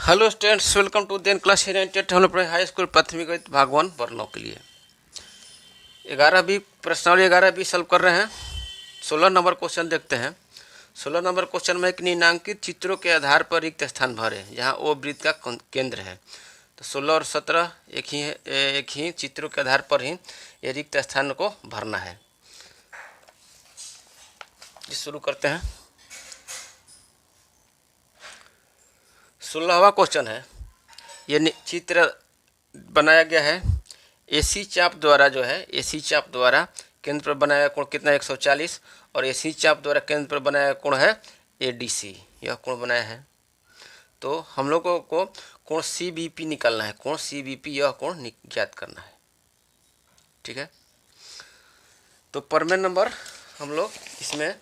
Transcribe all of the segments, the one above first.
Hello students, welcome to then class united. हम लोग पढ़े हाई स्कूल प्राथमिक गणित भाग 1 वर्णों के लिए 11 प्रश्नावली 11 सॉल्व कर रहे हैं। 16 नंबर क्वेश्चन देखते हैं। 16 नंबर क्वेश्चन में एक निम्नांकित चित्रों के आधार पर रिक्त स्थान भरे जहां ओ वृत्त का केंद्र है। तो 16 और 17 एक ही चित्रों के आधार पर ही ये रिक्त स्थान को भरना है। शुरू करते हैं। 16वां क्वेश्चन है। ये चित्र बनाया गया है एसी चाप द्वारा, जो है एसी चाप द्वारा केंद्र पर बनाया कोण कितना 140 और एसी चाप द्वारा केंद्र पर बनाया कोण है एडीसी। यह कोण बनाया है। तो हम लोगों को कोण सीबीपी निकालना है। कोण सीबीपी यह कोण ज्ञात करना है। ठीक है। तो प्रमेय नंबर हम लोग इसमें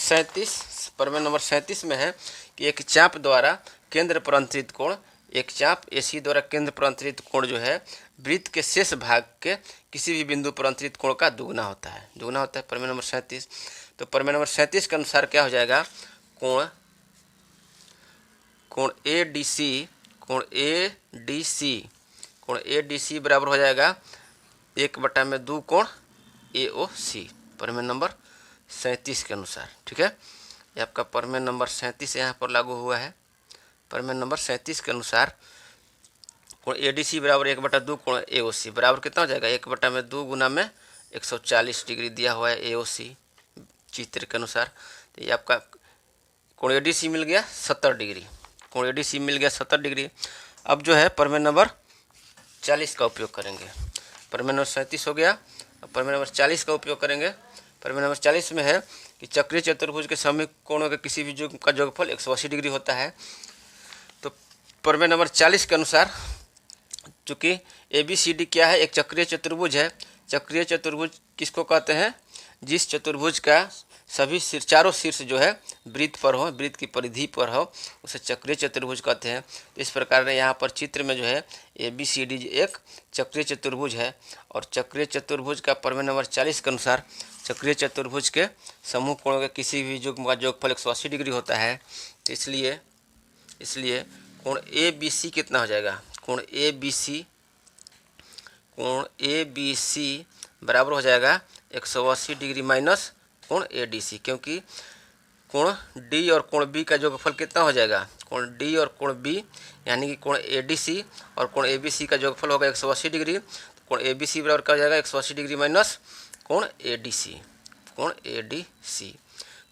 37 प्रमेय नंबर 37 में है कि एक चाप द्वारा केंद्र पर अंतरित कोण, एक चाप एसी द्वारा केंद्र पर अंतरित कोण जो है वृत्त के शेष भाग के किसी भी बिंदु पर अंतरित कोण का दुगुना होता है। दुगुना होता है प्रमेय नंबर 37। तो प्रमेय नंबर 37 के अनुसार क्या हो जाएगा, कोण एडीसी बराबर हो जाएगा 1/2 कोण एओसी। प्रमेय नंबर 37 के अनुसार। ठीक है। ये आपका प्रमेय नंबर 37 यहाँ पर लागू हुआ है। प्रमेय नंबर 37 के अनुसार कोण एडीसी बराबर 1/2 कोण एओसी बराबर कितना हो जाएगा 1/2 गुना में 140 डिग्री दिया हुआ है एओसी चित्र के अनुसार। तो ये आपका कोण एडीसी मिल गया 70 डिग्री। कोण एडीसी मिल गया 70 डिग्री। अब जो है प्रमेय नंबर 40 का उपयोग करेंगे। प्रमेय नंबर 37 हो गया। अब प्रमेय नंबर 40 का उपयोग करेंगे। प्रमेय नंबर 40 में है कि चक्रीय चतुर्भुज के सममित कोणों के किसी भी युग्म का योगफल 180 डिग्री होता है। तो प्रमेय नंबर 40 के अनुसार चूँकि ABCD क्या है, एक चक्रीय चतुर्भुज है। चक्रीय चतुर्भुज किसको कहते हैं, जिस चतुर्भुज का सभी चारों शीर्ष जो है वृत्त पर हो, वृत्त की परिधि पर हो, उसे चक्रीय चतुर्भुज कहते हैं। तो इस प्रकार यहाँ पर चित्र में जो है ABCD एक चक्रीय चतुर्भुज है। और चक्रीय चतुर्भुज का प्रमेय नंबर 40 के अनुसार चक्रीय चतुर्भुज के समूह कोणों के किसी भी युग्म का योगफल 180 डिग्री होता है। तो इसलिए कोण ABC कितना हो जाएगा, कोण ABC बराबर हो जाएगा 180 डिग्री माइनस कोण ADC, क्योंकि कोण D और कोण B का योगफल कितना हो जाएगा, कोण D और कोण B यानी कि कोण ADC और कोण ABC का योगफल होगा 180 डिग्री। तो कोण ABC बराबर क्या हो जाएगा 180 डिग्री माइनस कोण ADC।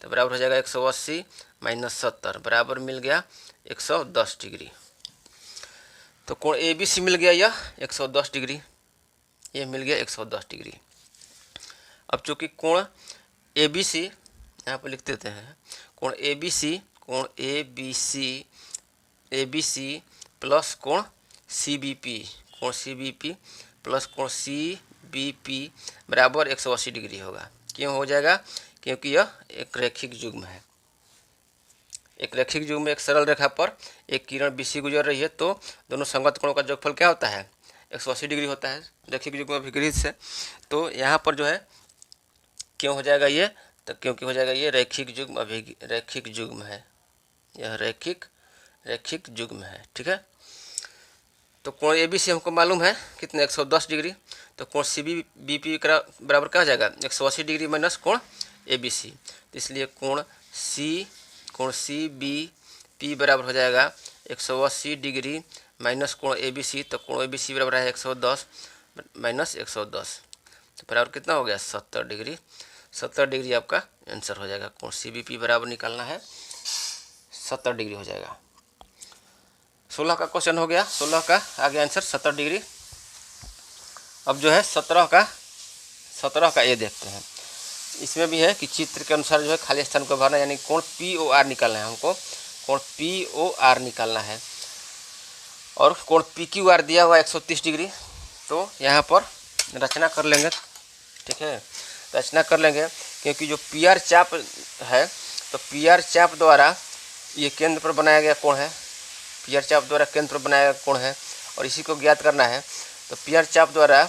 तो बराबर हो जाएगा 180 माइनस 70 बराबर मिल गया 110 डिग्री। तो कोण ABC मिल गया यह 110 डिग्री, ये मिल गया 110 डिग्री। अब चूँकि कोण ABC यहाँ पर लिख देते हैं, कोण ABC प्लस कोण CBP प्लस कोण CBP बराबर 180 डिग्री होगा। क्यों हो जाएगा, क्योंकि यह एक रैखिक युग्म है। एक रैखिक युग्म में एक सरल रेखा पर एक किरण BC गुजर रही है, तो दोनों संगत कोणों का योगफल क्या होता है 180 डिग्री होता है रैखिक युग्म अभिगृहित से। तो यहाँ पर जो है क्यों हो जाएगा ये, तो क्योंकि हो जाएगा ये रैखिक युग्म है। यह रैखिक युग्म है। ठीक है। तो कोण ABC हमको मालूम है कितना 110 डिग्री। तो कोण CBP का बराबर क्या हो जाएगा 180 डिग्री माइनस कोण ABC। तो इसलिए कोण CBP बराबर हो जाएगा 180 डिग्री माइनस कोण ABC। तो कोण ABC बराबर है 110 माइनस 110, तो बराबर कितना हो गया 70 डिग्री। 70 डिग्री आपका आंसर हो जाएगा। कोण CBP बराबर निकालना है 70 डिग्री हो जाएगा। 16 का क्वेश्चन हो गया। 16 का आगे आंसर 70 डिग्री। अब जो है 17 का ये देखते हैं। इसमें भी है कि चित्र के अनुसार जो है खाली स्थान को भरना, यानी कोण POR निकालना है हमको। कोण POR निकालना है और कोण PQR दिया हुआ 130 डिग्री। तो यहाँ पर रचना कर लेंगे। ठीक है, रचना कर लेंगे, क्योंकि जो PR चाप है, तो PR चाप द्वारा ये केंद्र पर बनाया गया कोण है। PR चाप द्वारा केंद्र पर बनाया गया कोण है और इसी को ज्ञात करना है। तो PR चाप द्वारा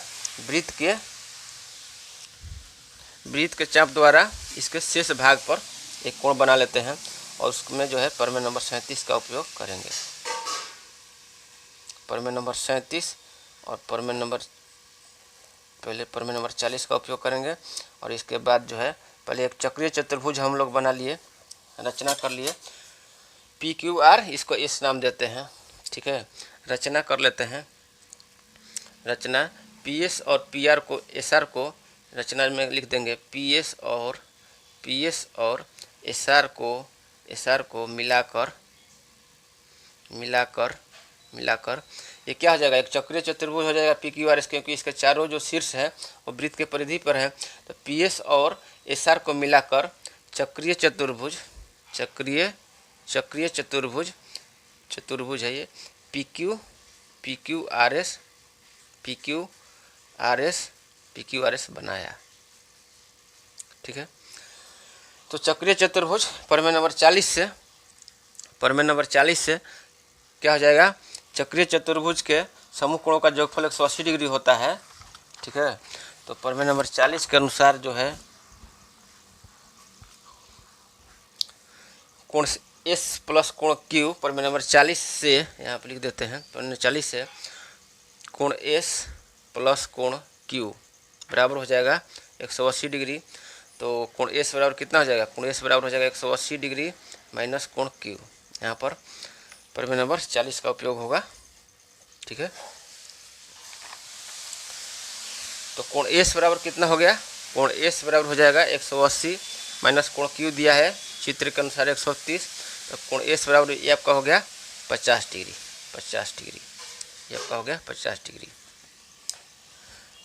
वृत्त के चाप द्वारा इसके शेष भाग पर एक कोण बना लेते हैं और उसमें जो है प्रमेय नंबर 37 का उपयोग करेंगे। प्रमेय नंबर 37 और प्रमेय नंबर 40 का उपयोग करेंगे। और इसके बाद जो है पहले एक चक्रीय चतुर्भुज हम लोग बना लिए, रचना कर लिए। PQR इसको इस नाम देते हैं, ठीक है। रचना कर लेते हैं। रचना PS और PR को SR को रचना में लिख देंगे। PS और SR को मिलाकर ये क्या हो जाएगा, एक चक्रीय चतुर्भुज हो जाएगा PQR, क्योंकि इसके चारों जो शीर्ष है वो वृत्त के परिधि पर है। तो PS और SR को मिलाकर चक्रीय चतुर्भुज है ये PQRS बनाया, ठीक है। तो चक्रीय चतुर्भुज प्रमेय नंबर 40 से क्या हो जाएगा, चक्रीय चतुर्भुज के समूह कोणों का योगफल 180 डिग्री होता है, ठीक है। तो प्रमेय नंबर 40 के अनुसार जो है कोण S प्लस कोण Q, प्रमेय नंबर 40 से यहाँ पर लिख देते हैं। प्रमेय 40 से कोण S प्लस कोण Q बराबर हो जाएगा 180 डिग्री। तो कोण S बराबर कितना हो जाएगा, कोण S बराबर हो जाएगा 180 डिग्री माइनस कोण Q। यहाँ पर प्रमेय नंबर 40 का उपयोग होगा, ठीक है। तो कोण S बराबर कितना हो गया, कोण S बराबर हो जाएगा 180 माइनस कोण Q दिया है चित्र के अनुसार 130। तो कोण S बराबर ये आपका हो गया 50 डिग्री, ये आपका हो गया 50 डिग्री।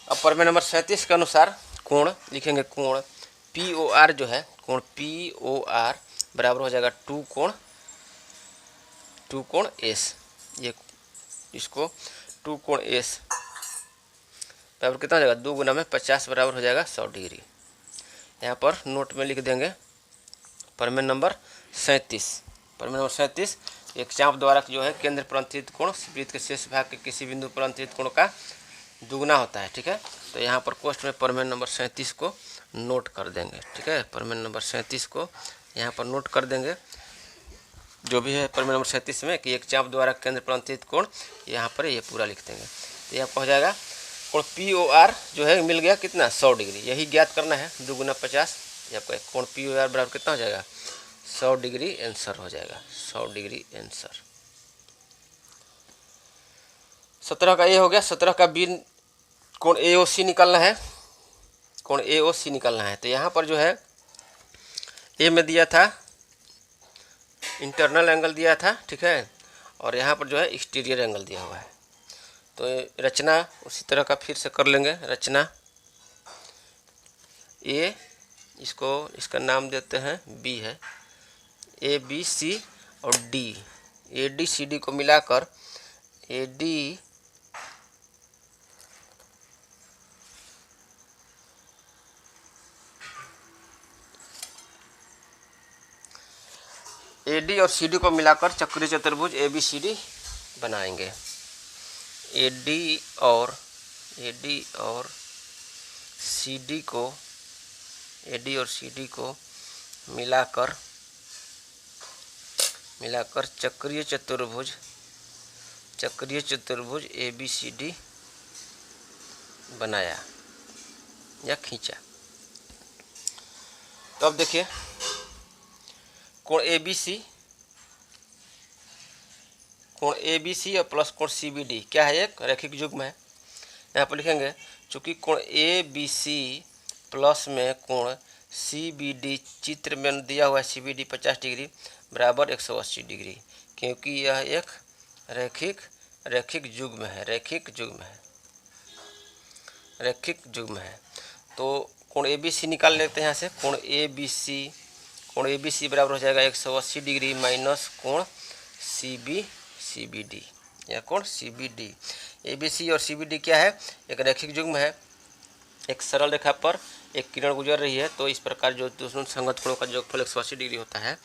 अब प्रमेय नंबर 37 के अनुसार कोण लिखेंगे, कोण POR जो है, कोण POR बराबर हो जाएगा 2 कोण S। ये इसको 2 कोण S बराबर कितना हो जाएगा, 2 गुना में 50 बराबर हो जाएगा 100 डिग्री। यहाँ पर नोट में लिख देंगे प्रमेय नंबर 37 एक चाप द्वारा जो है केंद्र पर अंतरित कोण वृत्त के शेष भाग के किसी बिंदु पर अंतरित कोण का दुगना होता है, ठीक है। तो यहाँ पर कोष्ठ में प्रमेय नंबर 37 को नोट कर देंगे, ठीक है। प्रमेय नंबर 37 को यहाँ पर नोट कर देंगे, जो भी है प्रमेय नंबर 37 में कि एक चाप द्वारा केंद्र पर अंतरित कोण, यहाँ पर ये पूरा लिख देंगे। तो यहाँ पर हो जाएगा कोण POR जो है मिल गया कितना 100 डिग्री, यही ज्ञात करना है, 2 गुना 50। ये आपका कोण POR बराबर कितना हो जाएगा 100 डिग्री आंसर हो जाएगा, 100 डिग्री आंसर। 17 का ए हो गया। 17 का बी कोण AOC निकालना है, कोण AOC निकालना है। तो यहाँ पर जो है ए में दिया था इंटरनल एंगल दिया था, ठीक है, और यहाँ पर जो है एक्सटीरियर एंगल दिया हुआ है। तो रचना उसी तरह का फिर से कर लेंगे। रचना ए, इसका नाम देते हैं बी है, ABC और D, ADCD को मिलाकर AD और CD को मिलाकर चक्रीय चतुर्भुज ABCD बनाएंगे। AD और CD को मिलाकर चक्रीय चतुर्भुज ABCD बनाया या खींचा। तो अब देखिए कोण ABC और प्लस कोण CBD क्या है, एक रैखिक युग्म है। यहाँ पर लिखेंगे चूँकि कोण ABC प्लस में कोण CBD चित्र में दिया हुआ है, CBD 50 डिग्री बराबर 180 डिग्री, क्योंकि यह एक रैखिक युग्म है। तो कोण ABC निकाल लेते हैं यहाँ से। कोण ABC बराबर हो जाएगा 180 डिग्री माइनस कोण CBD या कोण CBD। ABC और CBD क्या है, एक रैखिक युग्म है। एक सरल रेखा पर एक किरण गुजर रही है, तो इस प्रकार जो दोनों संगत कोणों का योगफल 180 डिग्री होता है।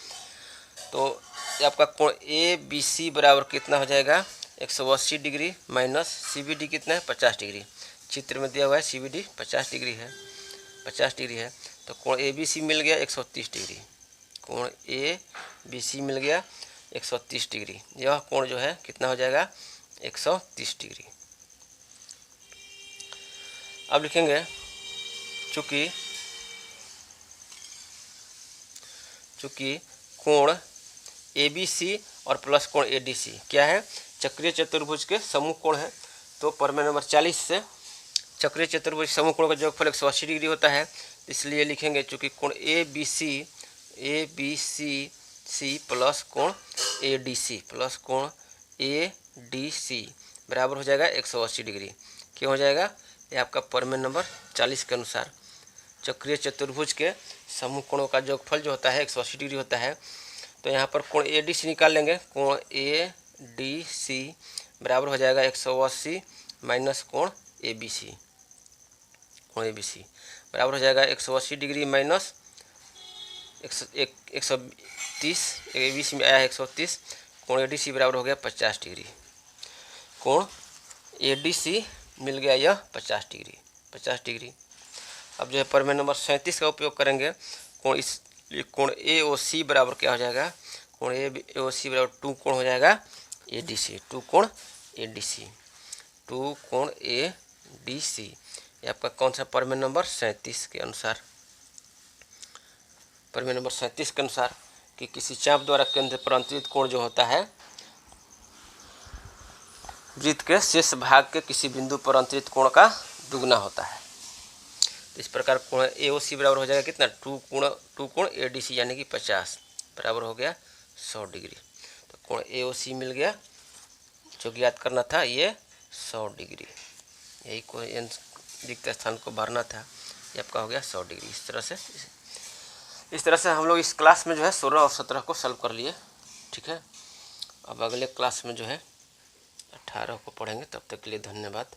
तो आपका कोण ABC बराबर कितना हो जाएगा 180 डिग्री माइनस CBD कितना है 50 डिग्री। चित्र में दिया हुआ है CBD 50 डिग्री है। तो कोण ABC मिल गया 130 डिग्री, कोण ए बी सी मिल गया 130 डिग्री। यह कोण जो है कितना हो जाएगा 130 डिग्री। अब लिखेंगे चूँकि कोण ए बी सी और प्लस कोण ए डी सी क्या है, चक्रीय चतुर्भुज के समूह कोण है। तो प्रमेय नंबर 40 से चक्रीय चतुर्भुज समूह कोण का योगफल 180 डिग्री होता है, इसलिए लिखेंगे चूँकि कोण ए बी सी प्लस कोण ए डी सी बराबर हो जाएगा 180 डिग्री। क्यों हो जाएगा, ये आपका प्रमेय नंबर 40 के अनुसार चक्रीय चतुर्भुज के समूह कोणों का योगफल जो होता है 180 डिग्री होता है। तो यहाँ पर कोण ए डी सी निकाल लेंगे, कोण ए डी सी बराबर हो जाएगा 180 माइनस कोण ए बी सी, कोण ए बी सी बराबर हो जाएगा 180 degree minus 130, A B C में आया है 130, कोण ए डी सी बराबर हो गया 50 डिग्री। कोण ए डी सी मिल गया यह 50 डिग्री। अब जो है प्रमेय नंबर 37 का उपयोग करेंगे, कोण ए ओ सी बराबर क्या हो जाएगा, कोण ए ओ सी बराबर 2 कोण हो जाएगा ए डी सी, 2 कोण ए डी सी। ये आपका कौन सा प्रमेय नंबर 37 के अनुसार, प्रमेय नंबर 37 के अनुसार कि किसी चाप द्वारा केंद्र पर अंतरित कोण जो होता है वृत्त के शेष भाग के किसी बिंदु पर अंतरित कोण का दुगना होता है। तो इस प्रकार कोण ए ओ सी बराबर हो जाएगा कितना 2 कोण ए डी सी यानी कि 50 बराबर हो गया 100 डिग्री। तो कोण ए ओ सी मिल गया, जो ज्ञात करना था ये 100 डिग्री, यही कोई रिक्त स्थान को भरना था, ये आपका हो गया 100 डिग्री। इस तरह से हम लोग इस क्लास में जो है 16 और 17 को सॉल्व कर लिए। ठीक है, अब अगले क्लास में जो है 18 को पढ़ेंगे। तब तक के लिए धन्यवाद।